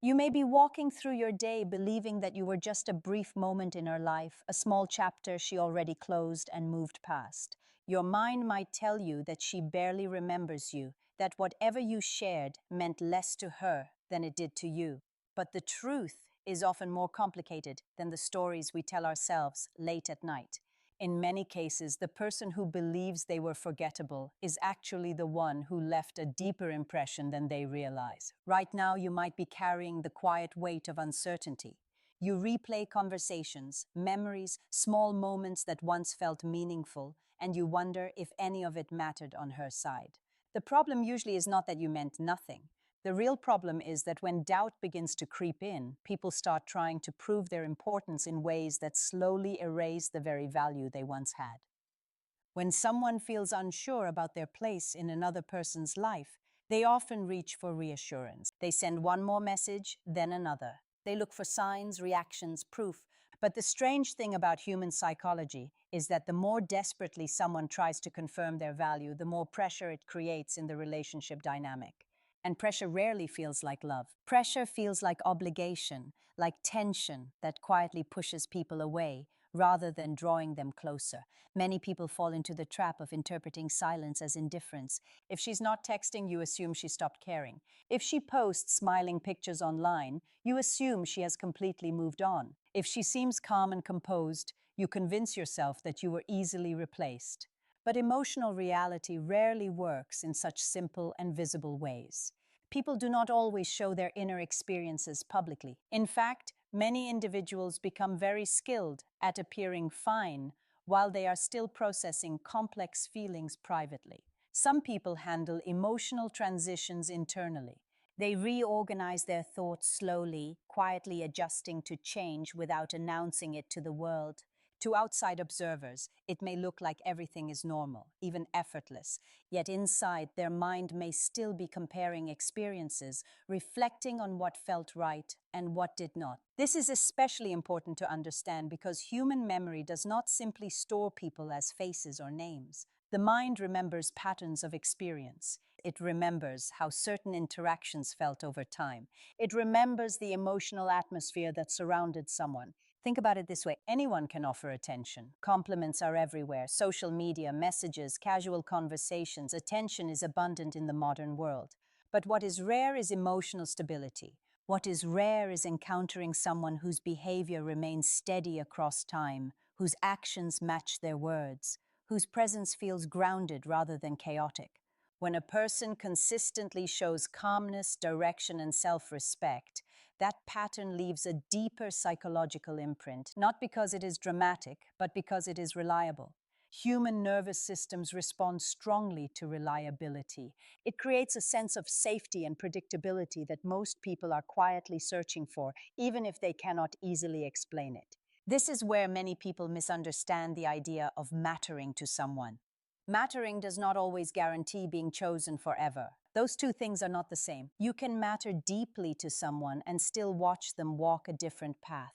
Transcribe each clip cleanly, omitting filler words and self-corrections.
You may be walking through your day believing that you were just a brief moment in her life, a small chapter she already closed and moved past. Your mind might tell you that she barely remembers you, that whatever you shared meant less to her than it did to you. But the truth is often more complicated than the stories we tell ourselves late at night. In many cases, the person who believes they were forgettable is actually the one who left a deeper impression than they realize. Right now, you might be carrying the quiet weight of uncertainty. You replay conversations, memories, small moments that once felt meaningful, and you wonder if any of it mattered on her side. The problem usually is not that you meant nothing. The real problem is that when doubt begins to creep in, people start trying to prove their importance in ways that slowly erase the very value they once had. When someone feels unsure about their place in another person's life, they often reach for reassurance. They send one more message, then another. They look for signs, reactions, proof. But the strange thing about human psychology is that the more desperately someone tries to confirm their value, the more pressure it creates in the relationship dynamic. And pressure rarely feels like love. Pressure feels like obligation, like tension that quietly pushes people away rather than drawing them closer. Many people fall into the trap of interpreting silence as indifference. If she's not texting, you assume she stopped caring. If she posts smiling pictures online, you assume she has completely moved on. If she seems calm and composed, you convince yourself that you were easily replaced. But emotional reality rarely works in such simple and visible ways. People do not always show their inner experiences publicly. In fact, many individuals become very skilled at appearing fine while they are still processing complex feelings privately. Some people handle emotional transitions internally. They reorganize their thoughts slowly, quietly adjusting to change without announcing it to the world. To outside observers, it may look like everything is normal, even effortless, yet inside their mind may still be comparing experiences, reflecting on what felt right and what did not. This is especially important to understand because human memory does not simply store people as faces or names. The mind remembers patterns of experience. It remembers how certain interactions felt over time. It remembers the emotional atmosphere that surrounded someone. Think about it this way. Anyone can offer attention. Compliments are everywhere. Social media, messages, casual conversations. Attention is abundant in the modern world. But what is rare is emotional stability. What is rare is encountering someone whose behavior remains steady across time, whose actions match their words, whose presence feels grounded rather than chaotic. When a person consistently shows calmness, direction, and self-respect, that pattern leaves a deeper psychological imprint, not because it is dramatic, but because it is reliable. Human nervous systems respond strongly to reliability. It creates a sense of safety and predictability that most people are quietly searching for, even if they cannot easily explain it. This is where many people misunderstand the idea of mattering to someone. Mattering does not always guarantee being chosen forever. Those two things are not the same. You can matter deeply to someone and still watch them walk a different path.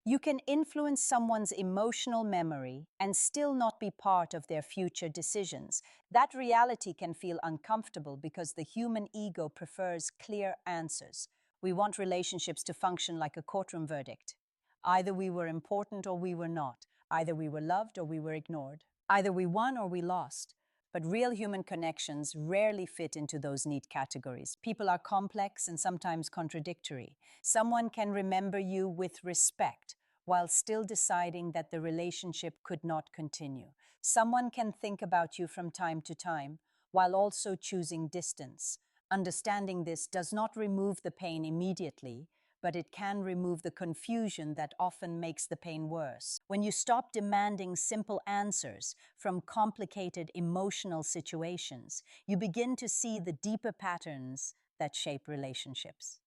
You can influence someone's emotional memory and still not be part of their future decisions. That reality can feel uncomfortable because the human ego prefers clear answers. We want relationships to function like a courtroom verdict. Either we were important or we were not. Either we were loved or we were ignored. Either we won or we lost. But real human connections rarely fit into those neat categories. People are complex and sometimes contradictory. Someone can remember you with respect while still deciding that the relationship could not continue. Someone can think about you from time to time while also choosing distance. Understanding this does not remove the pain immediately, but it can remove the confusion that often makes the pain worse. When you stop demanding simple answers from complicated emotional situations, you begin to see the deeper patterns that shape relationships.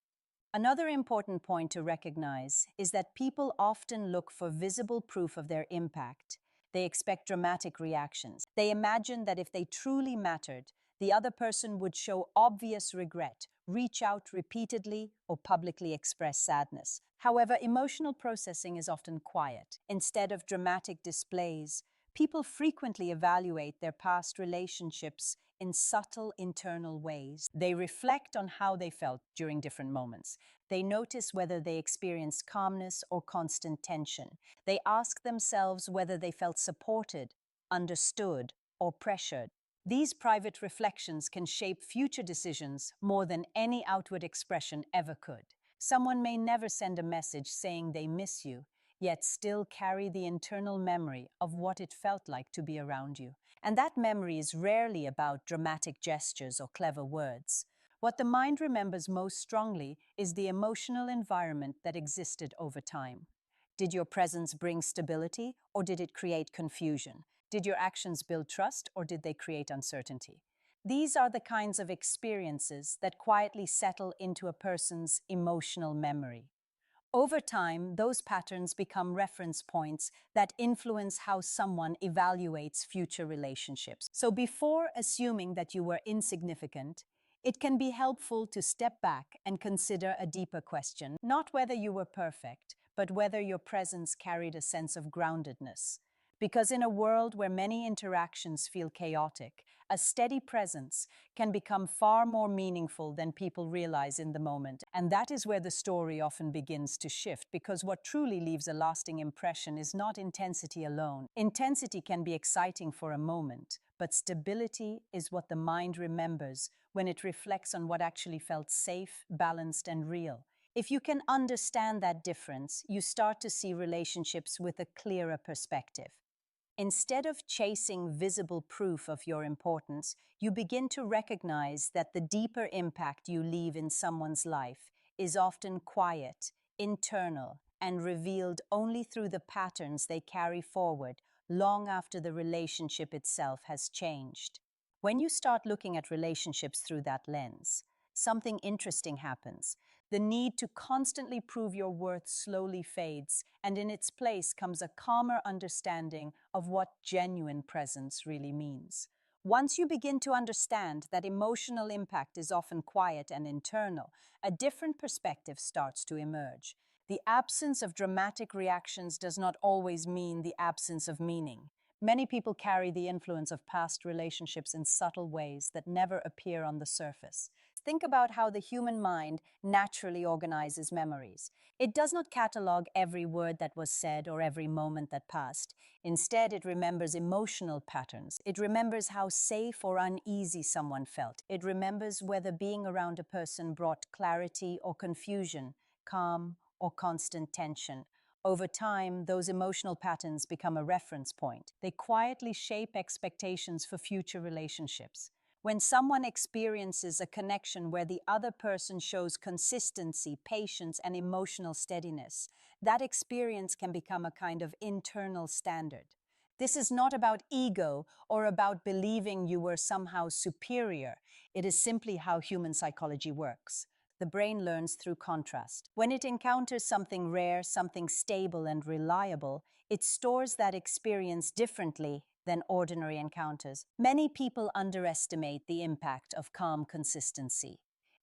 Another important point to recognize is that people often look for visible proof of their impact. They expect dramatic reactions. They imagine that if they truly mattered, the other person would show obvious regret, reach out repeatedly, or publicly express sadness. However, emotional processing is often quiet. Instead of dramatic displays, People frequently evaluate their past relationships in subtle internal ways. They reflect on how they felt during different moments. They notice whether they experienced calmness or constant tension. They ask themselves whether they felt supported, understood, or pressured. These private reflections can shape future decisions more than any outward expression ever could. Someone may never send a message saying they miss you, yet still carry the internal memory of what it felt like to be around you. And that memory is rarely about dramatic gestures or clever words. What the mind remembers most strongly is the emotional environment that existed over time. Did your presence bring stability, or did it create confusion? Did your actions build trust, or did they create uncertainty? These are the kinds of experiences that quietly settle into a person's emotional memory. Over time, those patterns become reference points that influence how someone evaluates future relationships. So before assuming that you were insignificant, it can be helpful to step back and consider a deeper question, not whether you were perfect, but whether your presence carried a sense of groundedness. Because in a world where many interactions feel chaotic, a steady presence can become far more meaningful than people realize in the moment. And that is where the story often begins to shift, because what truly leaves a lasting impression is not intensity alone. Intensity can be exciting for a moment, but stability is what the mind remembers when it reflects on what actually felt safe, balanced, and real. If you can understand that difference, you start to see relationships with a clearer perspective. Instead of chasing visible proof of your importance, you begin to recognize that the deeper impact you leave in someone's life is often quiet, internal, and revealed only through the patterns they carry forward long after the relationship itself has changed. When you start looking at relationships through that lens, something interesting happens. The need to constantly prove your worth slowly fades, and in its place comes a calmer understanding of what genuine presence really means. Once you begin to understand that emotional impact is often quiet and internal, a different perspective starts to emerge. The absence of dramatic reactions does not always mean the absence of meaning. Many people carry the influence of past relationships in subtle ways that never appear on the surface. Think about how the human mind naturally organizes memories. It does not catalog every word that was said or every moment that passed. Instead, it remembers emotional patterns. It remembers how safe or uneasy someone felt. It remembers whether being around a person brought clarity or confusion, calm or constant tension. Over time, those emotional patterns become a reference point. They quietly shape expectations for future relationships. When someone experiences a connection where the other person shows consistency, patience, and emotional steadiness, that experience can become a kind of internal standard. This is not about ego or about believing you were somehow superior. It is simply how human psychology works. The brain learns through contrast. When it encounters something rare, something stable and reliable, it stores that experience differently than ordinary encounters. Many people underestimate the impact of calm consistency.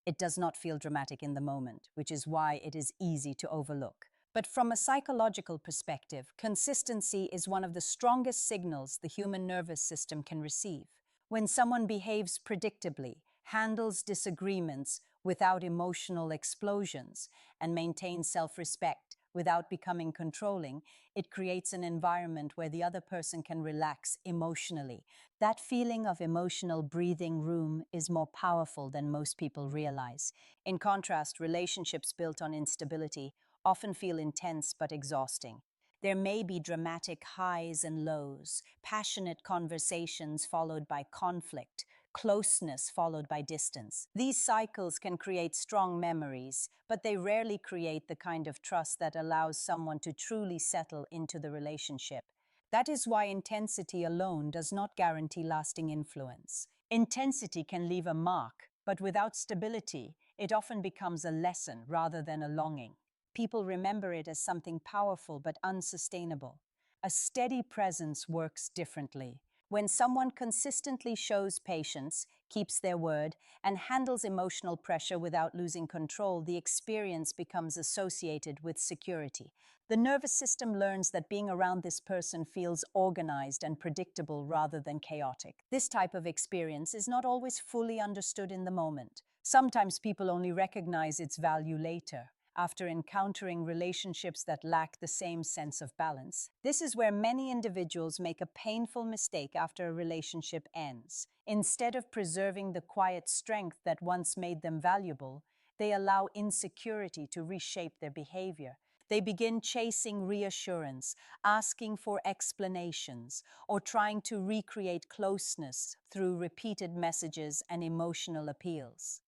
It does not feel dramatic in the moment, which is why it is easy to overlook. But from a psychological perspective, consistency is one of the strongest signals the human nervous system can receive. When someone behaves predictably, handles disagreements without emotional explosions, and maintains self-respect without becoming controlling, it creates an environment where the other person can relax emotionally. That feeling of emotional breathing room is more powerful than most people realize. In contrast, relationships built on instability often feel intense but exhausting. There may be dramatic highs and lows, passionate conversations followed by conflict, closeness followed by distance. These cycles can create strong memories, but they rarely create the kind of trust that allows someone to truly settle into the relationship. That is why intensity alone does not guarantee lasting influence. Intensity can leave a mark, but without stability, it often becomes a lesson rather than a longing. People remember it as something powerful but unsustainable. A steady presence works differently. When someone consistently shows patience, keeps their word, and handles emotional pressure without losing control, the experience becomes associated with security. The nervous system learns that being around this person feels organized and predictable rather than chaotic. This type of experience is not always fully understood in the moment. Sometimes people only recognize its value later, after encountering relationships that lack the same sense of balance. This is where many individuals make a painful mistake after a relationship ends. Instead of preserving the quiet strength that once made them valuable, they allow insecurity to reshape their behavior. They begin chasing reassurance, asking for explanations, or trying to recreate closeness through repeated messages and emotional appeals.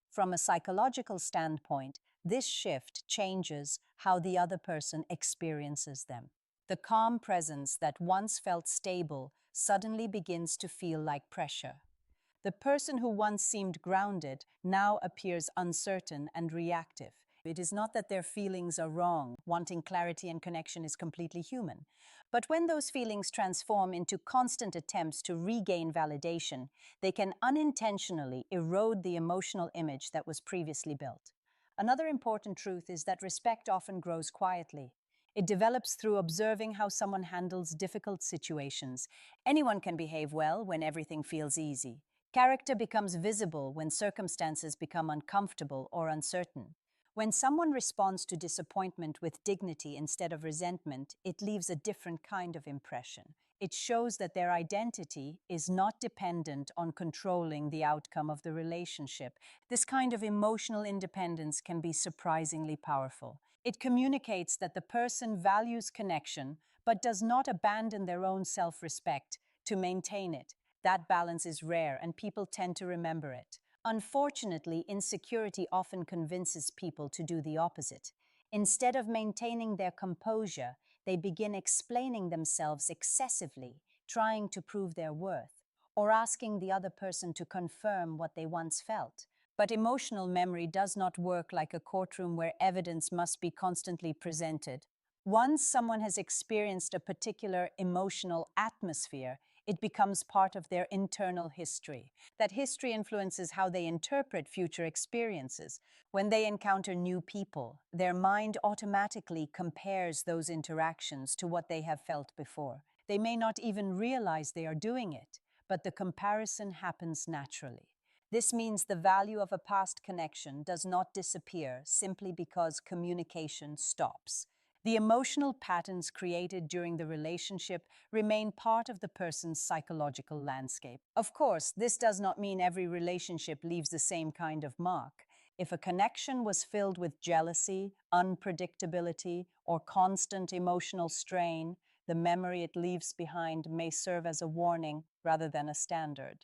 From a psychological standpoint, this shift changes how the other person experiences them. The calm presence that once felt stable suddenly begins to feel like pressure. The person who once seemed grounded now appears uncertain and reactive. It is not that their feelings are wrong. Wanting clarity and connection is completely human. But when those feelings transform into constant attempts to regain validation, they can unintentionally erode the emotional image that was previously built. Another important truth is that respect often grows quietly. It develops through observing how someone handles difficult situations. Anyone can behave well when everything feels easy. Character becomes visible when circumstances become uncomfortable or uncertain. When someone responds to disappointment with dignity instead of resentment, it leaves a different kind of impression. It shows that their identity is not dependent on controlling the outcome of the relationship. This kind of emotional independence can be surprisingly powerful. It communicates that the person values connection but does not abandon their own self-respect to maintain it. That balance is rare, and people tend to remember it. Unfortunately, insecurity often convinces people to do the opposite. Instead of maintaining their composure, they begin explaining themselves excessively, trying to prove their worth, or asking the other person to confirm what they once felt. But emotional memory does not work like a courtroom where evidence must be constantly presented. Once someone has experienced a particular emotional atmosphere, it becomes part of their internal history. That history influences how they interpret future experiences. When they encounter new people, their mind automatically compares those interactions to what they have felt before. They may not even realize they are doing it, but the comparison happens naturally. This means the value of a past connection does not disappear simply because communication stops. The emotional patterns created during the relationship remain part of the person's psychological landscape. Of course, this does not mean every relationship leaves the same kind of mark. If a connection was filled with jealousy, unpredictability, or constant emotional strain, the memory it leaves behind may serve as a warning rather than a standard.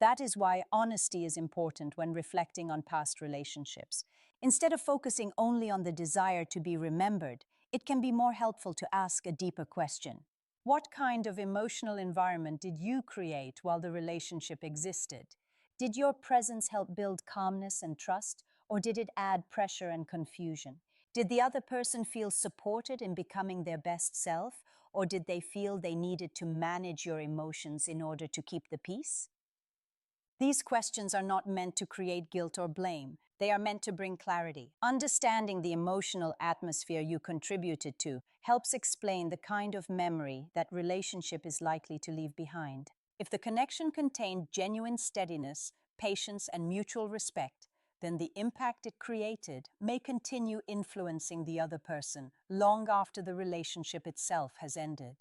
That is why honesty is important when reflecting on past relationships. Instead of focusing only on the desire to be remembered, it can be more helpful to ask a deeper question. What kind of emotional environment did you create while the relationship existed? Did your presence help build calmness and trust, or did it add pressure and confusion? Did the other person feel supported in becoming their best self, or did they feel they needed to manage your emotions in order to keep the peace? These questions are not meant to create guilt or blame. They are meant to bring clarity. Understanding the emotional atmosphere you contributed to helps explain the kind of memory that relationship is likely to leave behind. If the connection contained genuine steadiness, patience, and mutual respect, then the impact it created may continue influencing the other person long after the relationship itself has ended.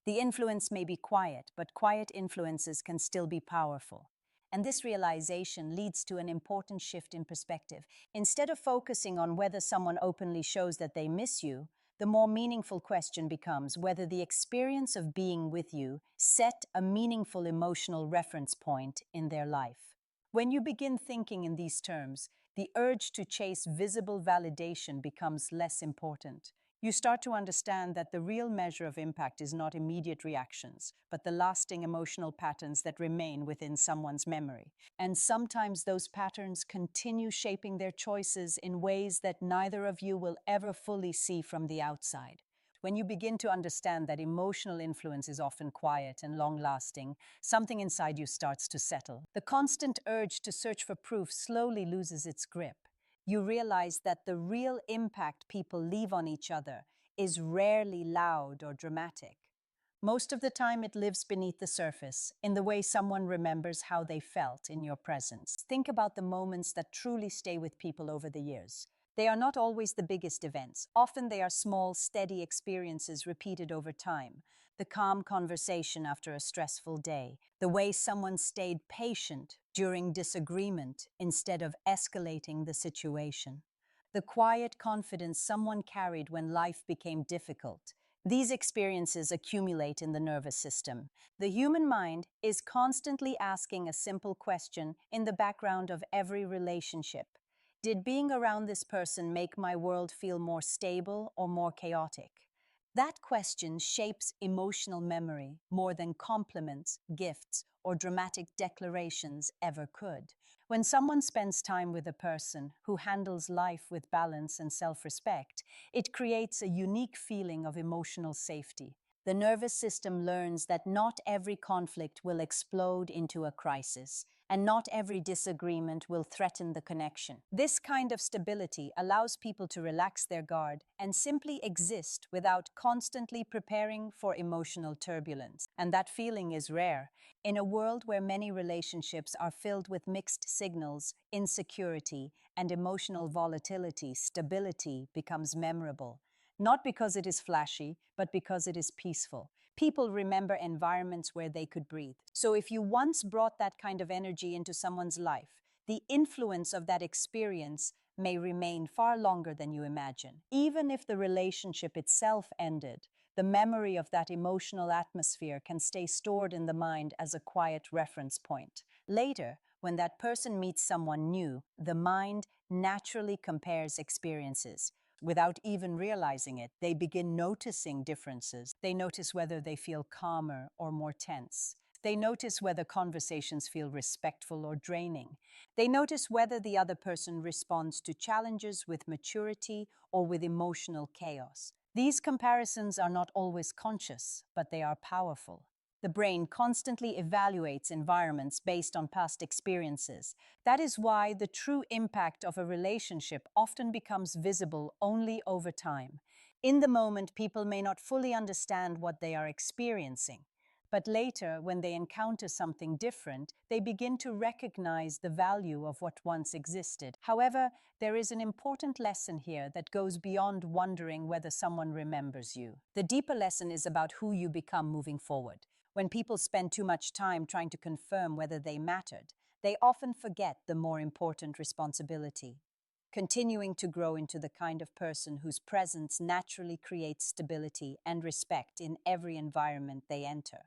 The influence may be quiet, but quiet influences can still be powerful. And this realization leads to an important shift in perspective. Instead of focusing on whether someone openly shows that they miss you, the more meaningful question becomes whether the experience of being with you set a meaningful emotional reference point in their life. When you begin thinking in these terms, the urge to chase visible validation becomes less important. You start to understand that the real measure of impact is not immediate reactions, but the lasting emotional patterns that remain within someone's memory. And sometimes those patterns continue shaping their choices in ways that neither of you will ever fully see from the outside. When you begin to understand that emotional influence is often quiet and long-lasting, something inside you starts to settle. The constant urge to search for proof slowly loses its grip. You realize that the real impact people leave on each other is rarely loud or dramatic. Most of the time, it lives beneath the surface, in the way someone remembers how they felt in your presence. Think about the moments that truly stay with people over the years. They are not always the biggest events. Often they are small, steady experiences repeated over time. The calm conversation after a stressful day, the way someone stayed patient during disagreement instead of escalating the situation, the quiet confidence someone carried when life became difficult. These experiences accumulate in the nervous system. The human mind is constantly asking a simple question in the background of every relationship. Did being around this person make my world feel more stable or more chaotic? That question shapes emotional memory more than compliments, gifts, or dramatic declarations ever could. When someone spends time with a person who handles life with balance and self-respect, it creates a unique feeling of emotional safety. The nervous system learns that not every conflict will explode into a crisis, and not every disagreement will threaten the connection. This kind of stability allows people to relax their guard and simply exist without constantly preparing for emotional turbulence. And that feeling is rare. In a world where many relationships are filled with mixed signals, insecurity, and emotional volatility, stability becomes memorable. Not because it is flashy, but because it is peaceful. People remember environments where they could breathe. So if you once brought that kind of energy into someone's life, the influence of that experience may remain far longer than you imagine. Even if the relationship itself ended, the memory of that emotional atmosphere can stay stored in the mind as a quiet reference point. Later, when that person meets someone new, the mind naturally compares experiences. Without even realizing it, they begin noticing differences. They notice whether they feel calmer or more tense. They notice whether conversations feel respectful or draining. They notice whether the other person responds to challenges with maturity or with emotional chaos. These comparisons are not always conscious, but they are powerful. The brain constantly evaluates environments based on past experiences. That is why the true impact of a relationship often becomes visible only over time. In the moment, people may not fully understand what they are experiencing. But later, when they encounter something different, they begin to recognize the value of what once existed. However, there is an important lesson here that goes beyond wondering whether someone remembers you. The deeper lesson is about who you become moving forward. When people spend too much time trying to confirm whether they mattered, they often forget the more important responsibility: continuing to grow into the kind of person whose presence naturally creates stability and respect in every environment they enter.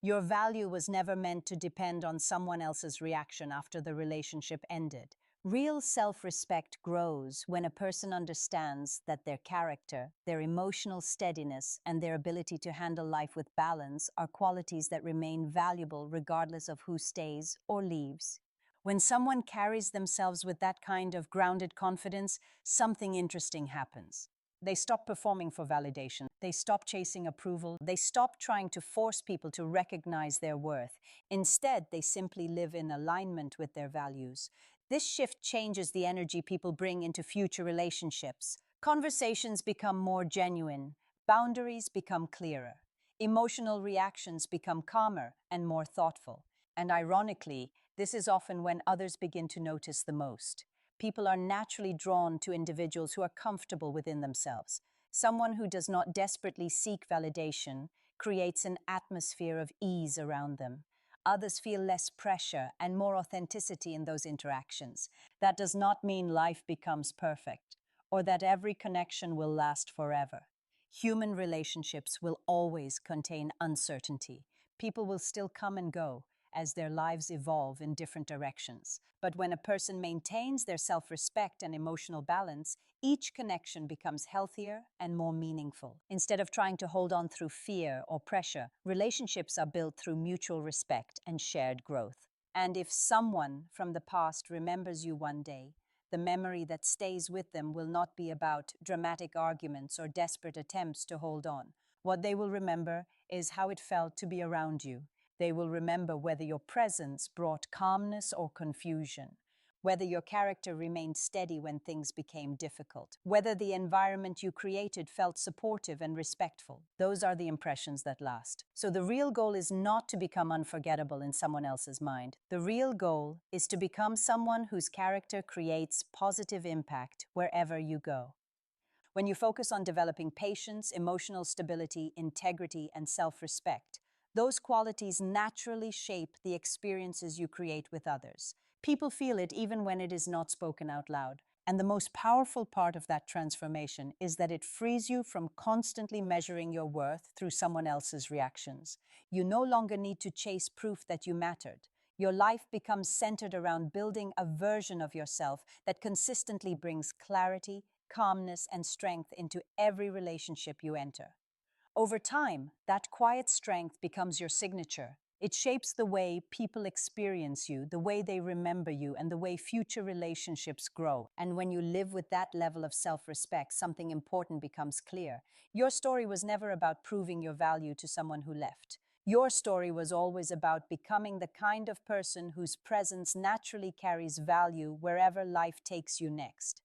Your value was never meant to depend on someone else's reaction after the relationship ended. Real self-respect grows when a person understands that their character, their emotional steadiness, and their ability to handle life with balance are qualities that remain valuable regardless of who stays or leaves. When someone carries themselves with that kind of grounded confidence, something interesting happens. They stop performing for validation. They stop chasing approval. They stop trying to force people to recognize their worth. Instead, they simply live in alignment with their values. This shift changes the energy people bring into future relationships. Conversations become more genuine. Boundaries become clearer. Emotional reactions become calmer and more thoughtful. And ironically, this is often when others begin to notice the most. People are naturally drawn to individuals who are comfortable within themselves. Someone who does not desperately seek validation creates an atmosphere of ease around them. Others feel less pressure and more authenticity in those interactions. That does not mean life becomes perfect or that every connection will last forever. Human relationships will always contain uncertainty. People will still come and go as their lives evolve in different directions. But when a person maintains their self-respect and emotional balance, each connection becomes healthier and more meaningful. Instead of trying to hold on through fear or pressure, relationships are built through mutual respect and shared growth. And if someone from the past remembers you one day, The memory that stays with them will not be about dramatic arguments or desperate attempts to hold on. What they will remember is how it felt to be around you. They will remember whether your presence brought calmness or confusion, whether your character remained steady when things became difficult, whether the environment you created felt supportive and respectful. Those are the impressions that last. So the real goal is not to become unforgettable in someone else's mind. The real goal is to become someone whose character creates positive impact wherever you go. When you focus on developing patience, emotional stability, integrity, and self-respect, those qualities naturally shape the experiences you create with others. People feel it even when it is not spoken out loud. And the most powerful part of that transformation is that it frees you from constantly measuring your worth through someone else's reactions. You no longer need to chase proof that you mattered. Your life becomes centered around building a version of yourself that consistently brings clarity, calmness, and strength into every relationship you enter. Over time, that quiet strength becomes your signature. It shapes the way people experience you, the way they remember you, and the way future relationships grow. And when you live with that level of self-respect, something important becomes clear. Your story was never about proving your value to someone who left. Your story was always about becoming the kind of person whose presence naturally carries value wherever life takes you next.